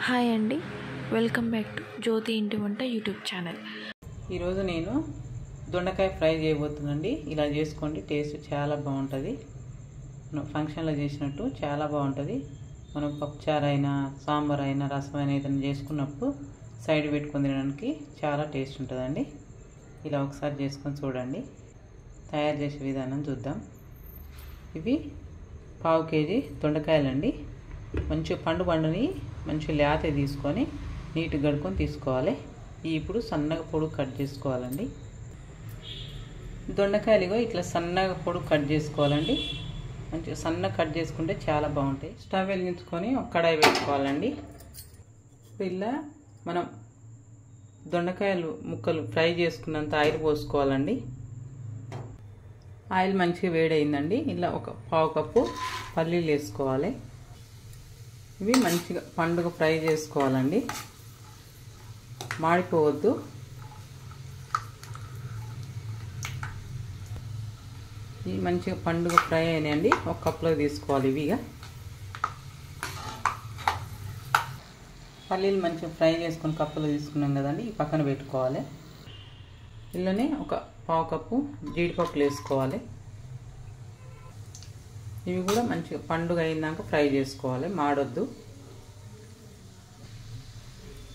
Hi అండి, welcome back to జ్యోతి ఇంటి వంట యూట్యూబ్ ఛానల్. ఈరోజు నేను దొండకాయ ఫ్రై చేయబోతున్నానండి. ఇలా చేసుకోండి, టేస్ట్ చాలా బాగుంటుంది. మనం ఫంక్షన్లో చేసినట్టు చాలా బాగుంటుంది. మనం పప్పుచారు అయినా, సాంబార్ అయినా, రసం అయినా ఏదైనా చేసుకున్నప్పుడు సైడ్ పెట్టుకొని తినడానికి చాలా టేస్ట్ ఉంటుందండి. ఇలా ఒకసారి చేసుకొని చూడండి. తయారు చేసే విధానం చూద్దాం. ఇవి 1/2 కేజీ దొండకాయలండి. మంచిగా పండుని మంచిగా లేత తీసుకొని నీట్గా గడుకొని తీసుకోవాలి. ఇప్పుడు సన్నగా పొడుగు కట్ చేసుకోవాలండి. దొండకాయలు ఇట్లా సన్నగా పొడుగు కట్ చేసుకోవాలండి. మంచిగా సన్నగా కట్ చేసుకుంటే చాలా బాగుంటాయి. స్టవ్ వెలిగించుకొని ఒక కడాయి పెట్టుకోవాలండి. ఇలా మనం దొండకాయలు ముక్కలు ఫ్రై చేసుకున్నంత ఆయిల్ పోసుకోవాలండి. ఆయిల్ మంచిగా వేడైందండి. ఇలా ఒక 1/2 కప్పు పల్లీలు వేసుకోవాలి. ఇవి మంచిగా పండుగ ఫ్రై చేసుకోవాలండి, మాడిపోవద్దు. ఇవి మంచిగా పండుగ ఫ్రై అయినాయండి. ఒక కప్లో తీసుకోవాలి. ఇవిగా పల్లీలు మంచిగా ఫ్రై చేసుకొని కప్పులో తీసుకున్నాం కదండి, ఈ పక్కన పెట్టుకోవాలి. ఇందులోనే ఒక 1/2 కప్పు జీడిపప్పులు వేసుకోవాలి. ఇవి కూడా మంచిగా పండుగ అయినాక ఫ్రై చేసుకోవాలి, మాడొద్దు.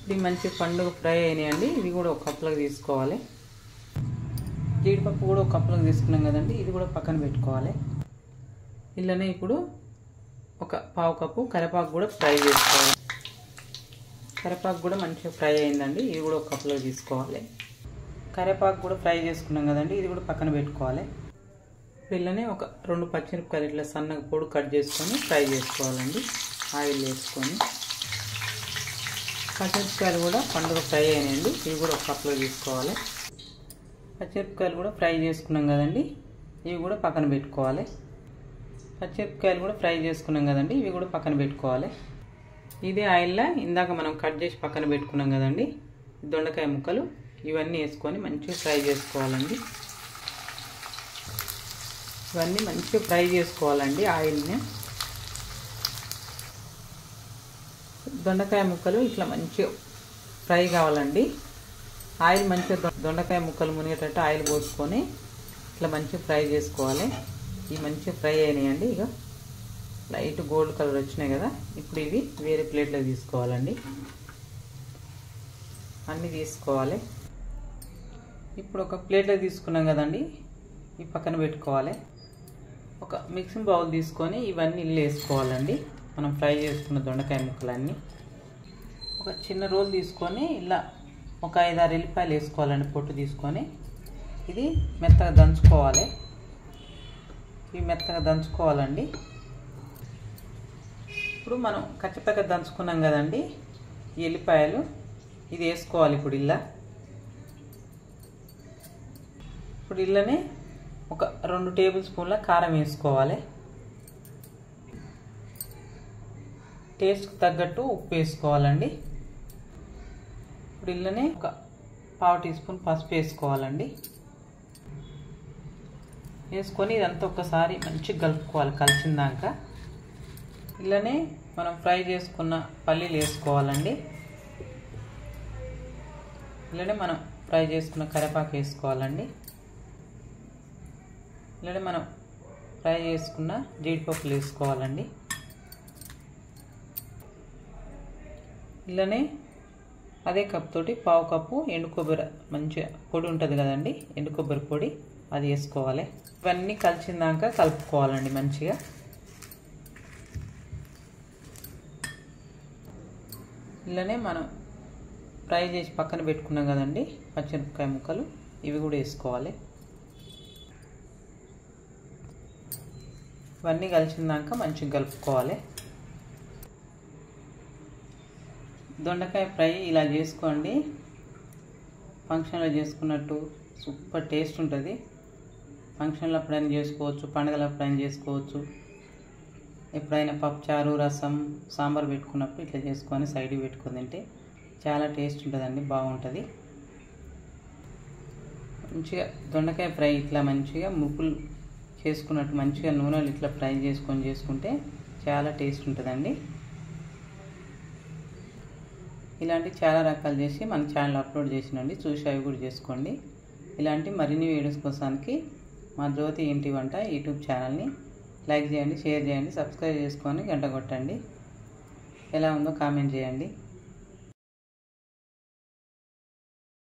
ఇవి మంచిగా పండుగ ఫ్రై అయినాయండి. ఇవి కూడా ఒక కప్పులోకి తీసుకోవాలి. జీడిపప్పు కూడా ఒక కప్పులోకి తీసుకున్నాం కదండి, ఇది కూడా పక్కన పెట్టుకోవాలి. ఇలానే ఇప్పుడు ఒక 1/2 కప్పు కరివేపాకు కూడా ఫ్రై చేసుకోవాలి. కరివేపాకు కూడా మంచిగా ఫ్రై అయిందండి. ఇది కూడా ఒక కప్పులోకి తీసుకోవాలి. కరివేపాకు కూడా ఫ్రై చేసుకున్నాం కదండి, ఇది కూడా పక్కన పెట్టుకోవాలి. పిల్లనే ఒక 2 పచ్చిమిరపకాయలు ఇట్లా సన్నగా పొడి కట్ చేసుకొని ఫ్రై చేసుకోవాలండి. ఆయిల్ వేసుకొని పచ్చిమిరపకాయలు కూడా పండుగ ఫ్రై అయినాయండి. ఇవి కూడా ఒక కప్లో తీసుకోవాలి. పచ్చిమిరపకాయలు కూడా ఫ్రై చేసుకున్నాం కదండి, ఇవి కూడా పక్కన పెట్టుకోవాలి. పచ్చిమిరపకాయలు కూడా ఫ్రై చేసుకున్నాం కదండి, ఇవి కూడా పక్కన పెట్టుకోవాలి. ఇదే ఆయిల్లో ఇందాక మనం కట్ చేసి పక్కన పెట్టుకున్నాం కదండి దొండకాయ ముక్కలు, ఇవన్నీ వేసుకొని మంచిగా ఫ్రై చేసుకోవాలండి. ఇవన్నీ మంచిగా ఫ్రై చేసుకోవాలండి ఆయిల్ని. దొండకాయ ముక్కలు ఇట్లా మంచిగా ఫ్రై కావాలండి. ఆయిల్ మంచిగా దొండకాయ ముక్కలు మునిగేటట్టు ఆయిల్ పోసుకొని ఇట్లా మంచిగా ఫ్రై చేసుకోవాలి. ఇవి మంచిగా ఫ్రై అయినాయండి. ఇక లైట్ గోల్డ్ కలర్ వచ్చినాయి కదా, ఇప్పుడు ఇవి వేరే ప్లేట్లో తీసుకోవాలండి. అన్నీ తీసుకోవాలి. ఇప్పుడు ఒక ప్లేట్లో తీసుకున్నాం కదండి, ఈ పక్కన పెట్టుకోవాలి. ఒక మిక్సింగ్ బౌల్ తీసుకొని ఇవన్నీ ఇల్లు వేసుకోవాలండి. మనం ఫ్రై చేసుకున్న దొండకాయ ముక్కలన్నీ ఒక చిన్న రోల్ తీసుకొని ఇలా ఒక 5-6 ఎల్లిపాయలు వేసుకోవాలండి. పొట్టు తీసుకొని ఇది మెత్తగా దంచుకోవాలి. ఇవి మెత్తగా దంచుకోవాలండి. ఇప్పుడు మనం కచ్చపక్క దంచుకున్నాం కదండి ఈ ఎల్లిపాయలు, ఇది వేసుకోవాలి. ఇప్పుడు ఇళ్ళనే ఒక 2 టేబుల్ స్పూన్ల కారం వేసుకోవాలి. టేస్ట్కి తగ్గట్టు ఉప్పు వేసుకోవాలండి. ఇప్పుడు ఇళ్ళనే ఒక 1/2 టీ స్పూన్ పసుపు వేసుకోవాలండి. వేసుకొని ఇదంతా ఒకసారి మంచిగా కలుపుకోవాలి. కలిసిందాక ఇళ్ళనే మనం ఫ్రై చేసుకున్న పల్లీలు వేసుకోవాలండి. ఇళ్ళనే మనం ఫ్రై చేసుకున్న కరివేపాకు వేసుకోవాలండి. ఇలానే మనం ఫ్రై చేసుకున్న జీడిపప్పులు వేసుకోవాలండి. ఇలానే అదే కప్ తోటి 1/2 కప్పు ఎండు కొబ్బరి మంచిగా పొడి ఉంటుంది కదండి, ఎండు కొబ్బరి పొడి, అది వేసుకోవాలి. ఇవన్నీ కలిసిందాక కలుపుకోవాలండి మంచిగా. ఇలానే మనం ఫ్రై చేసి పక్కన పెట్టుకున్నాం కదండి పచ్చిమిరపకాయ ముక్కలు, ఇవి కూడా వేసుకోవాలి. ఇవన్నీ కలిసిందాక మంచిగా కలుపుకోవాలి. దొండకాయ ఫ్రై ఇలా చేసుకోండి. ఫంక్షన్లో చేసుకున్నట్టు సూపర్ టేస్ట్ ఉంటుంది. ఫంక్షన్లో ఎప్పుడైనా చేసుకోవచ్చు, పండుగలు ఎప్పుడైనా చేసుకోవచ్చు. ఎప్పుడైనా పప్పుచారు, రసం, సాంబార్ పెట్టుకున్నప్పుడు ఇట్లా చేసుకొని సైడ్కి పెట్టుకొని తింటే చాలా టేస్ట్ ఉంటుందండి, బాగుంటుంది. మంచిగా దొండకాయ ఫ్రై ఇట్లా మంచిగా ముక్కులు చేసుకున్నట్టు మంచిగా నూనెలు ఇట్లా ఫ్రై చేసుకుంటే చాలా టేస్ట్ ఉంటుందండి. ఇలాంటి చాలా రకాలు చేసి మన ఛానల్ అప్లోడ్ చేసినండి, చూసి అవి కూడా చేసుకోండి. ఇలాంటి మరిన్ని వీడియోస్ కోసానికి మా జ్యోతి ఇంటి వంట యూట్యూబ్ ఛానల్ని లైక్ చేయండి, షేర్ చేయండి, సబ్స్క్రైబ్ చేసుకొని గంట కొట్టండి. ఎలా ఉందో కామెంట్ చేయండి.